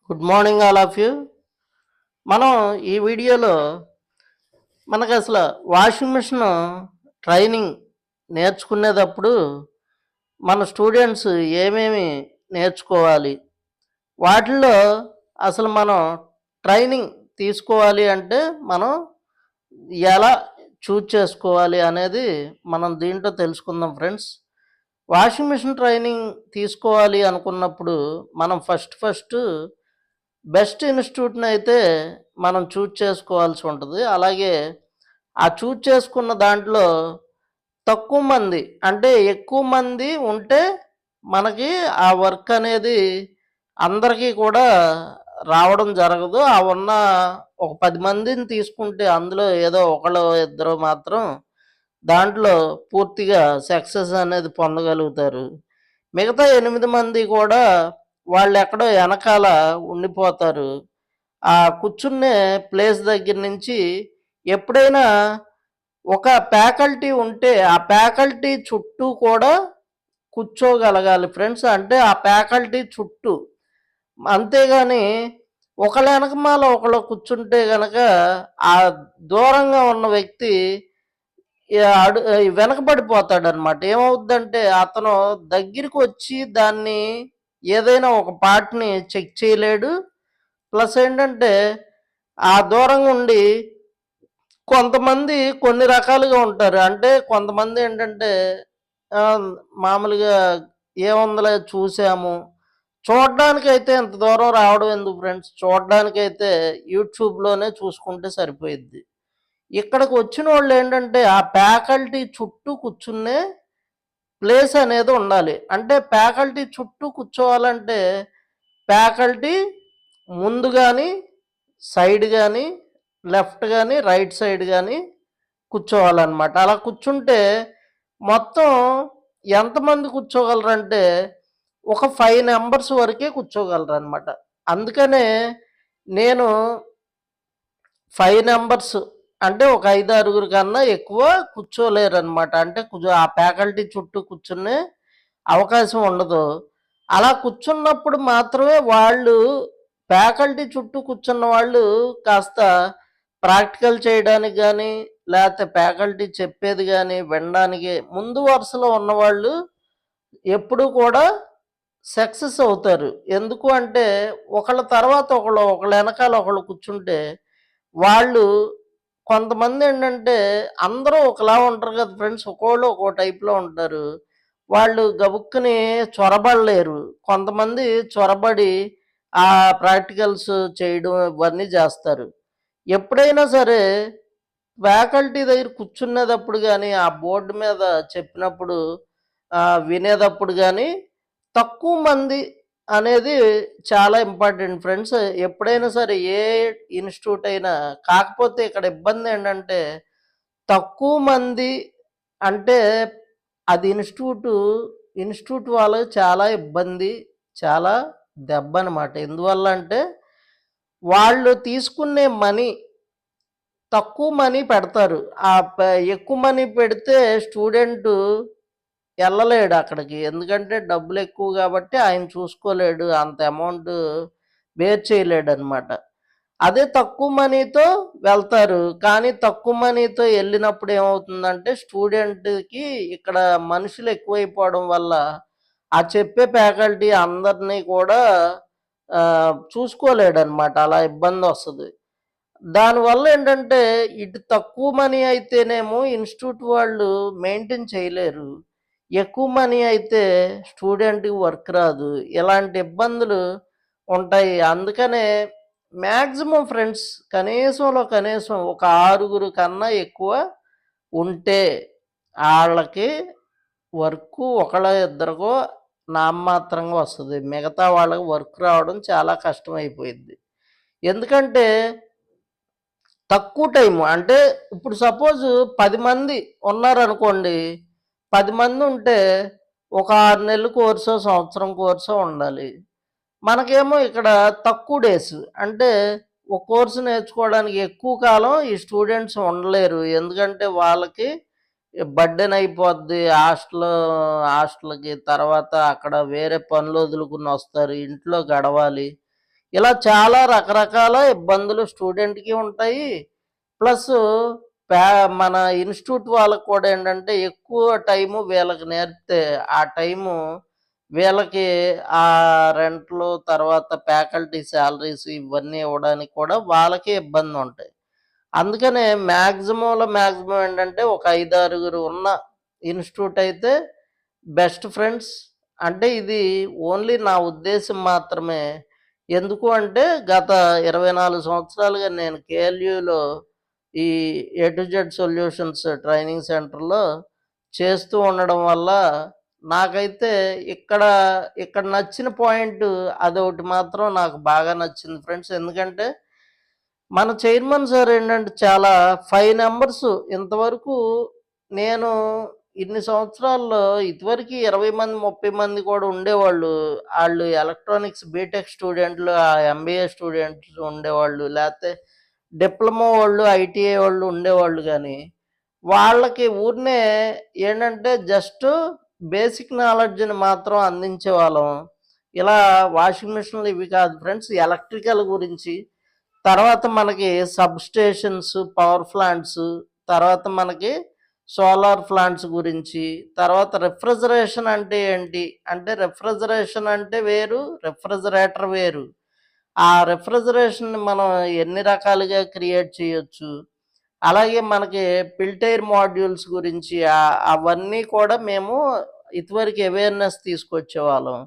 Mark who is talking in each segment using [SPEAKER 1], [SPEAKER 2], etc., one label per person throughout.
[SPEAKER 1] Good morning all of you. మనం ఈ వీడియోలో మనకు అసలు వాషింగ్ మిషన్ ట్రైనింగ్ నేర్చుకునేటప్పుడు మన స్టూడెంట్స్ ఏమేమి నేర్చుకోవాలి, వాటిల్లో అసలు మనం ట్రైనింగ్ తీసుకోవాలి అంటే మనం ఎలా చూజ్ చేసుకోవాలి అనేది మనం దీంట్లో తెలుసుకుందాం ఫ్రెండ్స్. వాషింగ్ మిషన్ ట్రైనింగ్ తీసుకోవాలి అనుకున్నప్పుడు మనం ఫస్ట్ బెస్ట్ ఇన్స్టిట్యూట్ని అయితే మనం చూజ్ చేసుకోవాల్సి ఉంటుంది. అలాగే ఆ చూజ్ చేసుకున్న దాంట్లో తక్కువ మంది అంటే ఎక్కువ మంది ఉంటే మనకి ఆ వర్క్ అనేది అందరికీ కూడా రావడం జరగదు. ఆ ఉన్న ఒక 10 మందిని తీసుకుంటే అందులో ఏదో ఒకళ్ళు ఇద్దరు మాత్రం దాంట్లో పూర్తిగా సక్సెస్ అనేది పొందగలుగుతారు. మిగతా 8 మంది కూడా వాళ్ళెక్కడో వెనకాల ఉండిపోతారు. ఆ కూర్చునే ప్లేస్ దగ్గర నుంచి ఎప్పుడైనా ఒక ఫ్యాకల్టీ ఉంటే ఆ ఫ్యాకల్టీ చుట్టూ కూడా కూర్చోగలగాలి ఫ్రెండ్స్. అంటే ఆ ఫ్యాకల్టీ చుట్టూ. అంతేగాని ఒకళ్ళ వెనకమాల ఒకళ్ళు కూర్చుంటే గనక ఆ దూరంగా ఉన్న వ్యక్తి వెనకబడిపోతాడనమాట. ఏమవుద్దంటే అతను దగ్గరికి వచ్చి దాన్ని ఏదైనా ఒక పార్ట్‌ని చెక్ చేయలేడు. ప్లస్ ఏంటంటే ఆ దూరంగా ఉండి కొంతమంది కొన్ని రకాలుగా ఉంటారు. అంటే కొంతమంది ఏంటంటే ఆహ్, మామూలుగా ఏముందిలే చూసాము. చూడ్డానికైతే ఇంత దూరం రావడం ఎందుకు ఫ్రెండ్స్? చూడ్డానికైతే యూట్యూబ్‌లోనే చూసుకుంటే సరిపోయిద్ది. ఇక్కడికి వచ్చినోళ్ళేంటంటే ఆ ఫ్యాకల్టీ చుట్టూ కూర్చునే ప్లేస్ అనేది ఉండాలి. అంటే ఫ్యాకల్టీ చుట్టూ కూర్చోవాలంటే ఫ్యాకల్టీ ముందు గాని, సైడ్ గాని, లెఫ్ట్ గాని, రైట్ సైడ్ గాని కూర్చోవాలనమాట. అలా కూర్చుంటే మొత్తం ఎంతమంది కూర్చోగలరంటే ఒక 5 నంబర్స్ వరకే కూర్చోగలరనమాట. అందుకనే నేను 5 నంబర్స్ అంటే ఒక 5, 6 కన్నా ఎక్కువ కూర్చోలేరనమాట. అంటే ఆ ఫ్యాకల్టీ చుట్టూ కూర్చునే అవకాశం ఉండదు. అలా కూర్చున్నప్పుడు మాత్రమే వాళ్ళు ఫ్యాకల్టీ చుట్టూ కూర్చున్న వాళ్ళు కాస్త ప్రాక్టికల్ చేయడానికి గానీ, లేతే ఫ్యాకల్టీ చెప్పేది గానీ వినడానికి ముందు వరుసలో ఉన్నవాళ్ళు ఎప్పుడూ కూడా సక్సెస్ అవుతారు. ఎందుకు అంటే ఒకళ్ళ తర్వాత ఒకళ్ళు, ఒకళ్ళ ఎనకాల ఒకళ్ళు కూర్చుంటే వాళ్ళు కొంతమందేంటంటే అందరూ ఒకలా ఉండరు కదా ఫ్రెండ్స్. ఒక్కోళ్ళు ఒక్కో టైప్‌లో ఉంటారు. వాళ్ళు గబుక్కుని చొరబడలేరు. కొంతమంది చొరబడి ఆ ప్రాక్టికల్స్ చేయడం ఇవన్నీ జేస్తారు. ఎప్పుడైనా సరే ఫ్యాకల్టీ దగ్గర కూర్చునేటప్పుడు గానీ, ఆ బోర్డ్ మీద చెప్పినప్పుడు వినేటప్పుడు గానీ, తక్కువ మంది అనేది చాలా ఇంపార్టెంట్ ఫ్రెండ్స్. ఎప్పుడైనా సరే ఏ ఇన్‌స్టిట్యూట్ అయినా. కాకపోతే ఇక్కడ ఇబ్బందేంటంటే, తక్కువ మంది అంటే అది ఇన్‌స్టిట్యూట్ వాళ్ళకి చాలా ఇబ్బంది, చాలా దెబ్బనమాట. ఎందువల్ల అంటే, వాళ్ళు తీసుకునే మనీ తక్కువ మనీ పెడతారు. ఎక్కువ మనీ పెడితే స్టూడెంటు ఎళ్ళలేడు అక్కడికి. ఎందుకంటే డబ్బులెక్కువ గాబట్టి ఆయన చూసుకోలేడు. అంత అమౌంట్ బేర్ చేయలేడనమాట. అదే తక్కువ మనీతో వెళ్తారు. కానీ తక్కువ మనీతో ఎళ్ళినప్పుడు ఏమవుతుందంటే స్టూడెంట్‌కి ఇక్కడ మనుషులు ఎక్కువైపోవడం వల్ల ఆ చెప్పే ఫ్యాకల్టీ అందరిని కూడా చూసుకోలేడనమాట. అలా ఇబ్బందొస్తది. దానివల్ల ఏంటంటే, ఇటు తక్కువ మనీ అయితేనేమో ఇన్‌స్టిట్యూట్ వాళ్ళు మెయింటైన్ చేయలేరు. ఎక్కువ మనీ అయితే స్టూడెంట్‌కి వర్క్ రాదు. ఇలాంటి ఇబ్బందులు ఉంటాయి. అందుకనే మాక్సిమం ఫ్రెండ్స్ కనీసంలో కనీసం ఒక 6 కన్నా ఎక్కువ ఉంటే ఆళ్ళకి వర్కు ఒకళ్ళో ఇద్దరికో నామమాత్రంగా వస్తది. మిగతా వాళ్ళకి వర్క్ రావడం చాలా కష్టమైపోయిద్ది. ఎందుకంటే తక్కువ టైము. అంటే ఇప్పుడు సపోజ్ 10 మంది ఉన్నారనుకోండి. 10 మందుంటే ఒక 6 నెలలు కోర్సో, సంవత్సరం కోర్సో ఉండాలి. మనకేమో ఇక్కడ తక్కువ డేస్. అంటే ఒక కోర్స్ నేర్చుకోవడానికి ఎక్కువ కాలం ఈ స్టూడెంట్స్ ఉండలేరు. ఎందుకంటే వాళ్ళకి బర్డెన్ అయిపోద్ది. హాస్టల్‌కి తర్వాత అక్కడ వేరే పనులు వదులుకొని వస్తారు. ఇంట్లో గడవాలి. ఇలా చాలా రకరకాల ఇబ్బందులు స్టూడెంట్‌కి ఉంటాయి. ప్లస్ ప్యా మన ఇన్‌స్టిట్యూట్ వాళ్ళకి కూడా ఏంటంటే ఎక్కువ టైము వీళ్ళకి నేర్పితే, ఆ టైము వీళ్ళకి రెంట్‌లు, తర్వాత ఫ్యాకల్టీ సాలరీస్ ఇవన్నీ ఇవ్వడానికి కూడా వాళ్ళకే ఇబ్బందుంటాయి. అందుకనే మాక్సిమం ఏంటంటే ఒక 5, 6 ఉన్న ఇన్‌స్టిట్యూట్ అయితే బెస్ట్ ఫ్రెండ్స్. అంటే ఇది ఓన్లీ నా ఉద్దేశం మాత్రమే. ఎందుకు అంటే గత 24 సంవత్సరాలుగా నేను కేఎల్యూలో ఈ A to Z solutions training సెంటర్‌లో చేస్తూ ఉండడం వల్ల నాకైతే ఇక్కడ, ఇక్కడ నచ్చిన పాయింట్ అదొకటి మాత్రం నాకు బాగా నచ్చింది ఫ్రెండ్స్. ఎందుకంటే మన చైర్మన్ సార్ ఏంటంటే చాలా 5 నంబర్స్ ఇంతవరకు నేను ఇన్ని సంవత్సరాల్లో ఇదివరకు 20 మంది, 30 మంది కూడా ఉండేవాళ్ళు. ఆళ్ళు ఎలక్ట్రానిక్స్ బీటెక్ స్టూడెంట్లు, ఎంబీఏ స్టూడెంట్స్ ఉండేవాళ్ళు. లేతే డిప్లొమా వాళ్ళు, ఐటీఐ వాళ్ళు ఉండేవాళ్ళు గానీ, వాళ్ళకి ఊరినే ఏంటంటే జస్ట్ బేసిక్ నాలెడ్జ్‌ని మాత్రం అందించేవాళ్ళం. ఇలా వాషింగ్ మిషన్‌లు ఇవి కాదు ఫ్రెండ్స్. ఎలక్ట్రికల్ గురించి, తర్వాత మనకి సబ్‌స్టేషన్స్, పవర్ ప్లాంట్స్, తర్వాత మనకి సోలార్ ప్లాంట్స్ గురించి, తర్వాత రిఫ్రిజరేషన్ అంటే ఏంటి? అంటే రిఫ్రిజరేషన్ అంటే వేరు, రిఫ్రిజిరేటర్ వేరు. ఆ రిఫ్రిజరేషన్‌ని మనం ఎన్ని రకాలుగా క్రియేట్ చేయొచ్చు. అలాగే మనకి పిల్టైర్ మాడ్యూల్స్ గురించి అవన్నీ కూడా మేము ఇదివరకు అవేర్‌నెస్ తీసుకొచ్చేవాళ్ళం.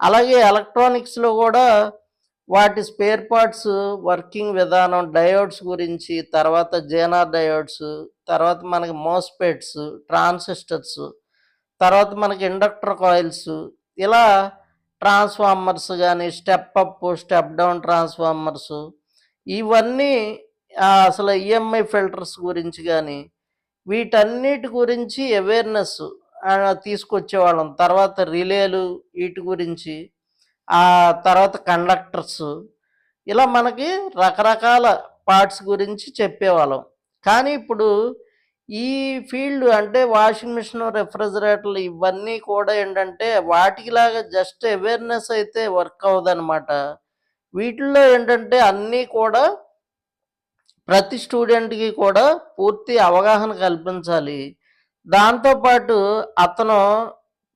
[SPEAKER 1] అలాగే ఎలక్ట్రానిక్స్‌లో గూడా వాటి స్పేర్ పార్ట్స్ వర్కింగ్ విధానం, డయోడ్స్ గురించి, తర్వాత జేనార్ డయోడ్స్, తర్వాత మనకి మోస్‌ఫెట్స్, ట్రాన్సిస్టర్స్, తర్వాత మనకి ఇండక్టర్ కాయిల్స్, ఇలా ట్రాన్స్‌ఫార్మర్స్ గాని, step up, step down transformers ఇవన్నీ అసలు ఈఎంఐ ఫిల్టర్స్ గురించి గాని, వీటన్నిటి గురించి అవేర్‌నెస్ తీసుకొచ్చేవాళ్ళం. తర్వాత రిలేలు ఈటి గురించి, తర్వాత కండక్టర్స్, ఇలా మనకి రకరకాల పార్ట్స్ గురించి చెప్పేవాళ్ళం. కానీ ఇప్పుడు ఈ ఫీల్డ్ అంటే వాషింగ్ మిషన్, రిఫ్రిజిరేటర్లు ఇవన్నీ కూడా ఏంటంటే వాటికిలాగా జస్ట్ అవేర్‌నెస్ అయితే వర్క్ అవ్వదనమాట. వీటిల్లో ఏంటంటే అన్నీ కూడా ప్రతి స్టూడెంట్‌కి కూడా పూర్తి అవగాహన కల్పించాలి. దాంతో పాటు అతను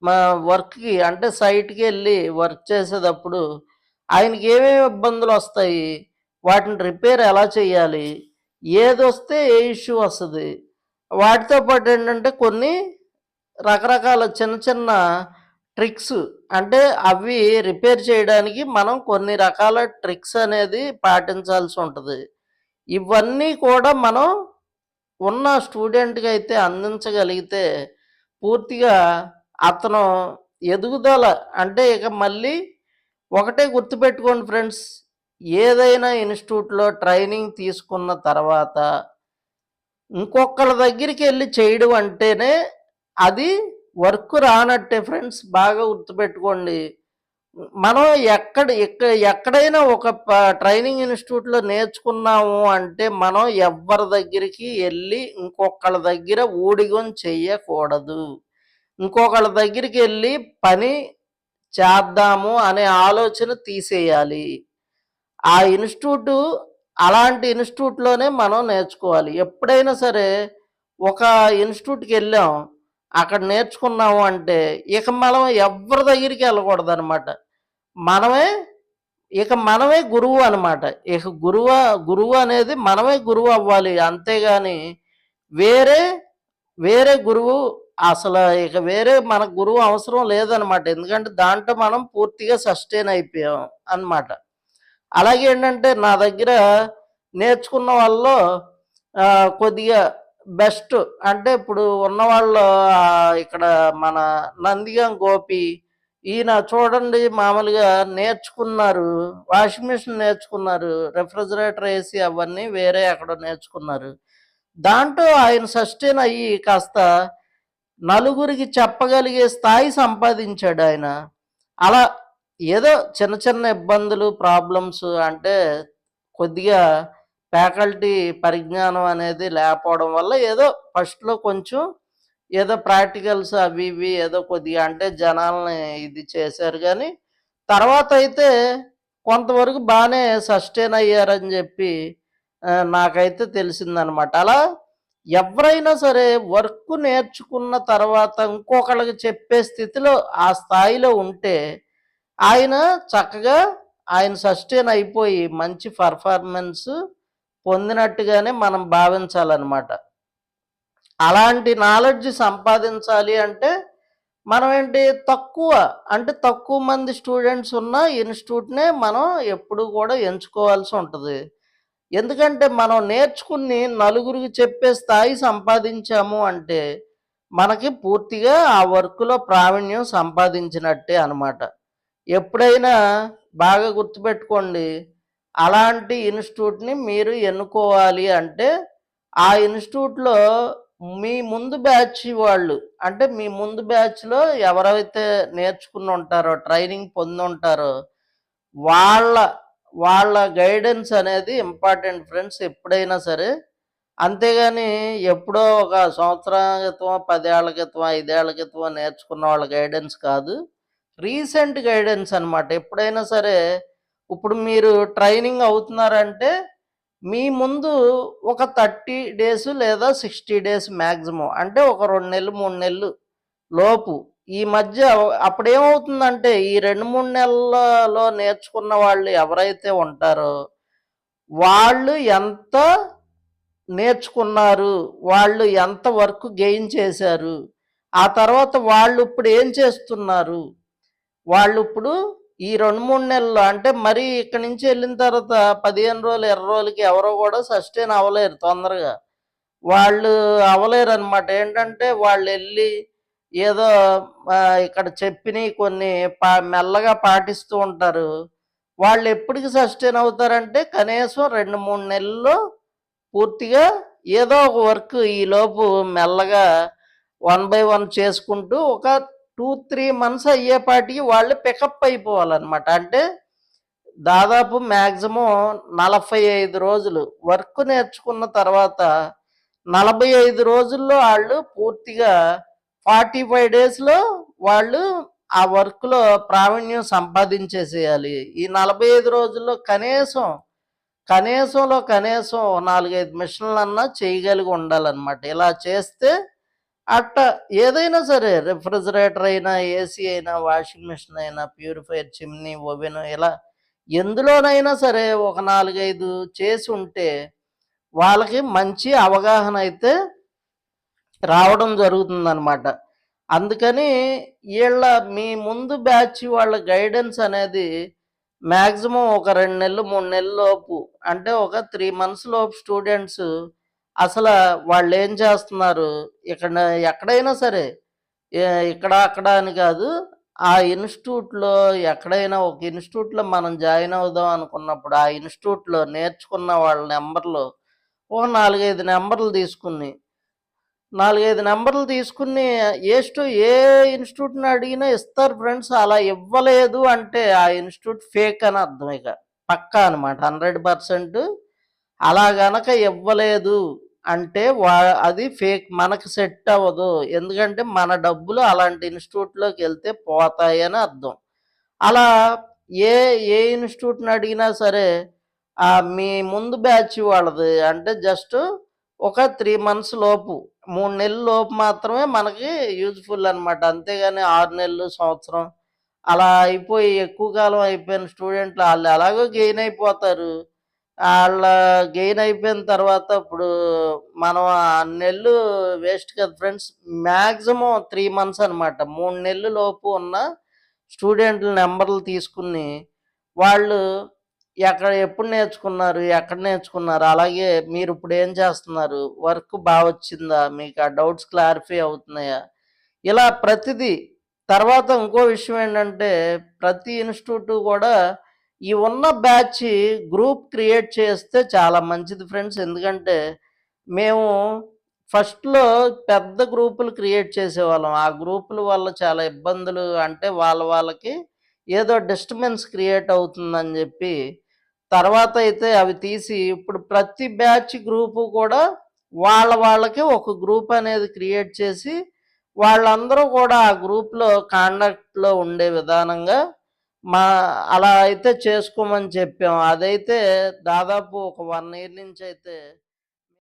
[SPEAKER 1] మా వర్క్‌కి అంటే సైట్‌కెళ్ళి వర్క్ చేసేటప్పుడు ఆయనకి ఏమేమి ఇబ్బందులొస్తాయి? వాటిని రిపేర్ ఎలా చేయాలి? ఏదొస్తే ఏ ఇష్యూ వస్తది? వాటితో పాటు ఏంటంటే కొన్ని రకరకాల చిన్న చిన్న ట్రిక్స్, అంటే అవి రిపేర్ చేయడానికి మనం కొన్ని రకాల ట్రిక్స్ అనేది పాటించాల్సి ఉంటది. ఇవన్నీ కూడా మనం ఉన్న స్టూడెంట్‌కి అయితే అందించగలిగితే పూర్తిగా అతను ఎదుగుదల, అంటే ఇక మళ్ళీ ఒకటే గుర్తుపెట్టుకోండి ఫ్రెండ్స్. ఏదైనా ఇన్‌స్టిట్యూట్‌లో ట్రైనింగ్ తీసుకున్న తర్వాత ఇంకొకళ్ళ దగ్గరికెళ్ళి చేయడం అంటేనే అది వర్క్ రానట్టే ఫ్రెండ్స్. బాగా గుర్తుపెట్టుకోండి. మనం ఎక్కడైనా ఒక ట్రైనింగ్ ఇన్‌స్టిట్యూట్‌లో నేర్చుకున్నాము అంటే మనం ఎవ్వరి దగ్గరికి ఎళ్లి ఇంకొకళ్ళ దగ్గర ఊడిగం చెయ్యకూడదు. ఇంకొకళ్ళ దగ్గరికెళ్ళి పని చేద్దాము అనే ఆలోచన తీసేయాలి. ఆ ఇన్‌స్టిట్యూటు అలాంటి ఇన్‌స్టిట్యూట్‌లోనే మనం నేర్చుకోవాలి. ఎప్పుడైనా సరే ఒక ఇన్‌స్టిట్యూట్‌కెళ్ళాం, అక్కడ నేర్చుకున్నాము అంటే ఇక మనం ఎవ్వరి దగ్గరికి ఎళ్ళకూడదనమాట. మనమే మనమే గురువు అనమాట. ఇక గురువు అనేది మనమే గురువు అవ్వాలి. అంతేగాని వేరే, వేరే గురువు అసలు ఇక వేరే మనకు గురువు అవసరం లేదనమాట. ఎందుకంటే దాంట్లో మనం పూర్తిగా సస్టైన్ అయిపోయాం అనమాట. అలాగే ఏంటంటే నా దగ్గర నేర్చుకున్న వాళ్ళలో కొద్దిగా బెస్ట్ అంటే ఇప్పుడు ఉన్నవాళ్ళు ఇక్కడ మన నందిగం గోపి, ఈయన చూడండి మామూలుగా నేర్చుకున్నారు. వాషింగ్ మిషన్ నేర్చుకున్నారు. రిఫ్రిజిరేటర్, ఏసీ అవన్నీ వేరే ఎక్కడో నేర్చుకున్నారు. దాంట్లో ఆయన సస్టైన్ అయ్యి కాస్త నలుగురికి చెప్పగలిగే స్థాయి సంపాదించాడాయన. అలా ఏదో చిన్న చిన్న ఇబ్బందులు, ప్రాబ్లమ్స్ అంటే కొద్దిగా ఫ్యాకల్టీ పరిజ్ఞానం అనేది లేకపోవడం వల్ల ఏదో ఫస్ట్‌లో కొంచెం ఏదో ప్రాక్టికల్స్ అవి ఇవి ఏదో కొద్దిగా అంటే జనాల్ని ఇది చేశారు గానీ, తర్వాతయితే కొంతవరకు బానే సస్టైన్ అయ్యారని జెప్పి నాకైతే తెలిసిందనమాట. అలా ఎవ్వరైనా సరే వర్క్ నేర్చుకున్న తర్వాత ఇంకొకళ్ళకి చెప్పే స్థితిలో ఆ స్థాయిలో ఉంటే, ఆయన చక్కగా ఆయన సస్టైన్ అయిపోయి మంచి పెర్ఫార్మన్స్ పొందినట్టుగానే మనం భావించాలనమాట. అలాంటి నాలెడ్జ్ సంపాదించాలి అంటే మనమేంటి అంటే తక్కువ మంది స్టూడెంట్స్ ఉన్న ఇన్‌స్టిట్యూట్‌నే మనం ఎప్పుడు కూడా ఎంచుకోవాల్సి ఉంటది. ఎందుకంటే మనం నేర్చుకుని నలుగురికి చెప్పే స్థాయి సంపాదించాము అంటే, మనకి పూర్తిగా ఆ వర్క్‌లో ప్రావీణ్యం సంపాదించినట్టే అనమాట. ఎప్పుడైనా బాగా గుర్తుపెట్టుకోండి. అలాంటి ఇన్‌స్టిట్యూట్‌ని మీరు ఎన్నుకోవాలి అంటే, ఆ ఇన్‌స్టిట్యూట్‌లో మీ ముందు బ్యాచ్ వాళ్ళు, అంటే మీ ముందు బ్యాచ్‌లో ఎవరైతే నేర్చుకుని ఉంటారో, ట్రైనింగ్ పొందుంటారో, వాళ్ళ వాళ్ళ గైడెన్స్ అనేది ఇంపార్టెంట్ ఫ్రెండ్స్ ఎప్పుడైనా సరే. అంతేగాని ఎప్పుడో ఒక సంవత్సరం క్రితమో, 10 ఏళ్ల క్రితమో, 5 ఏళ్ల క్రితమో నేర్చుకున్న వాళ్ళ గైడెన్స్ కాదు. రీసెంట్ గైడెన్స్ అనమాట. ఎప్పుడైనా సరే ఇప్పుడు మీరు ట్రైనింగ్ అవుతున్నారంటే, మీ ముందు ఒక 30 డేస్ లేదా 60 డేస్ మాక్సిమం. అంటే ఒక 2 నెలలు, 3 నెలలు లోపు. ఈ మధ్య అప్పుడేమవుతుందంటే, ఈ 2, 3 నెలలలో నేర్చుకున్న వాళ్ళు ఎవరైతే ఉంటారో, వాళ్ళు ఎంత నేర్చుకున్నారు, వాళ్ళు ఎంత వర్క్ గెయిన్ చేశారు, ఆ తర్వాత వాళ్ళిప్పుడు ఏం చేస్తున్నారు, వాళ్ళిప్పుడు ఈ 2, 3 నెలల్లో అంటే మరీ ఇక్కడి నుంచి వెళ్ళిన తర్వాత 15 రోజులు, 20 రోజులకి ఎవరో కూడా సస్టైన్ అవ్వలేరు తొందరగా. వాళ్ళు అవ్వలేరనమాట. ఏంటంటే వాళ్ళెళ్ళి ఏదో ఇక్కడ చెప్పినయి కొన్ని మెల్లగా పాటిస్తూ ఉంటారు. వాళ్ళెప్పటికి సస్టైన్ అవుతారంటే కనీసం 2, 3 నెలల్లో పూర్తిగా ఏదో ఒక వర్క్ ఈలోపు మెల్లగా వన్ బై వన్ చేసుకుంటూ ఒక 2, 3 మంత్స్ అయ్యేపాటికి వాళ్ళు పికప్ అయిపోవాలనమాట. అంటే దాదాపు మాక్సిమం 45 రోజులు వర్క్ నేర్చుకున్న తర్వాత 45 రోజుల్లో ఆళ్ళు పూర్తిగా 45 డేస్‌లో వాళ్ళు ఆ వర్క్‌లో ప్రావీణ్యం సంపాదించేసేయాలి. ఈ 45 రోజుల్లో కనీసం ఓ 4, 5 మిషన్‌లన్నా చేయగలిగి ఉండాలనమాట. ఇలా చేస్తే అట్ట ఏదైనా సరే రిఫ్రిజిరేటర్ అయినా, ఏసీ అయినా, వాషింగ్ మిషన్ అయినా, ప్యూరిఫైయర్, చిమ్నీ, ఓవెన్ ఇలా ఎందులోనైనా సరే ఒక 4, 5 చేసుంటే వాళ్ళకి మంచి అవగాహన అయితే రావడం జరుగుతుందనమాట. అందుకని మీ ముందు బ్యాచ్ వాళ్ళ గైడెన్స్ అనేది మాక్సిమం ఒక 2 నెలలు, 3 నెలల లోపు అంటే ఒక 3 మంత్స్ లోపు స్టూడెంట్స్ అసల వాళ్ళేం చేస్తున్నారు, ఇక్కడ ఎక్కడైనా సరే ఇక్కడ, అక్కడ అని కాదు. ఆ ఇన్‌స్టిట్యూట్‌లో ఎక్కడైనా ఒక ఇన్‌స్టిట్యూట్‌లో మనం జాయిన్ అవుదాం అనుకున్నప్పుడు, ఆ ఇన్‌స్టిట్యూట్‌లో నేర్చుకున్న వాళ్ళ నంబర్‌లో ఓ 4, 5 నంబర్‌లు తీసుకుని 4, 5 నంబర్‌లు తీసుకుని ఏ ఇన్‌స్టిట్యూట్‌ని అడిగినా ఇస్తారు ఫ్రెండ్స్. అలా ఇవ్వలేదు అంటే ఆ ఇన్‌స్టిట్యూట్ ఫేక్ అని అర్థం ఇక. పక్కా అనమాట. 100% అలా గనక ఇవ్వలేదు అంటే అది ఫేక్. మనకు సెట్ అవ్వదు. ఎందుకంటే మన డబ్బులు అలాంటి ఇన్‌స్టిట్యూట్‌లోకెళ్తే పోతాయని అర్థం. అలా ఏ ఏ ఇన్‌స్టిట్యూట్‌ని అడిగినా సరే మీ ముందు బ్యాచ్ వాళ్ళది అంటే జస్ట్ ఒక 3 మంత్స్ లోపు, 3 నెలల లోపు మాత్రమే మనకి యూజ్‌ఫుల్ అనమాట. అంతేగాని 6 నెలలు, సంవత్సరం అలా అయిపోయి ఎక్కువ కాలం అయిపోయిన స్టూడెంట్లు ఆళ్ళు ఎలాగో గెయిన్ అయిపోతారు. ఆళ్ళ గెయిన్ అయిపోయిన తర్వాత ఇప్పుడు మనం ఆ నెలలు వేస్ట్ కదా ఫ్రెండ్స్. మాక్సిమం 3 మంత్స్ అనమాట. 3 నెలల లోపు ఉన్న స్టూడెంట్‌ల నంబర్‌లు తీసుకుని, వాళ్ళు ఎప్పుడు నేర్చుకున్నారు, ఎక్కడ నేర్చుకున్నారు, అలాగే మీరిప్పుడు ఏం చేస్తున్నారు, వర్క్ వచ్చిందా, మీకు ఆ డౌట్స్ క్లారిఫై అవుతున్నాయా, ఇలా ప్రతిదీ. తర్వాత ఇంకో విషయం ఏంటంటే, ప్రతి ఇన్‌స్టిట్యూట్ కూడా ఈ ఉన్న బ్యాచ్ గ్రూప్ క్రియేట్ చేస్తే చాలా మంచిది ఫ్రెండ్స్. ఎందుకంటే, మేము ఫస్ట్‌లో పెద్ద గ్రూపులు క్రియేట్ చేసేవాళ్ళం. ఆ గ్రూపుల వల్ల చాలా ఇబ్బందులు అంటే వాళ్ళకి ఏదో డిస్టర్బెన్స్ క్రియేట్ అవుతుందని జెప్పి, తర్వాతయితే అవి తీసి ఇప్పుడు ప్రతి బ్యాచ్ గ్రూపు కూడా వాళ్ళకి ఒక గ్రూప్ అనేది క్రియేట్ చేసి, వాళ్ళందరూ కూడా ఆ గ్రూప్‌లో కాండక్ట్‌లో ఉండే విధానంగా మా అలా అయితే చేసుకోమని చెప్పాం. అదైతే దాదాపు ఒక 1 ఇయర్ నుంచయితే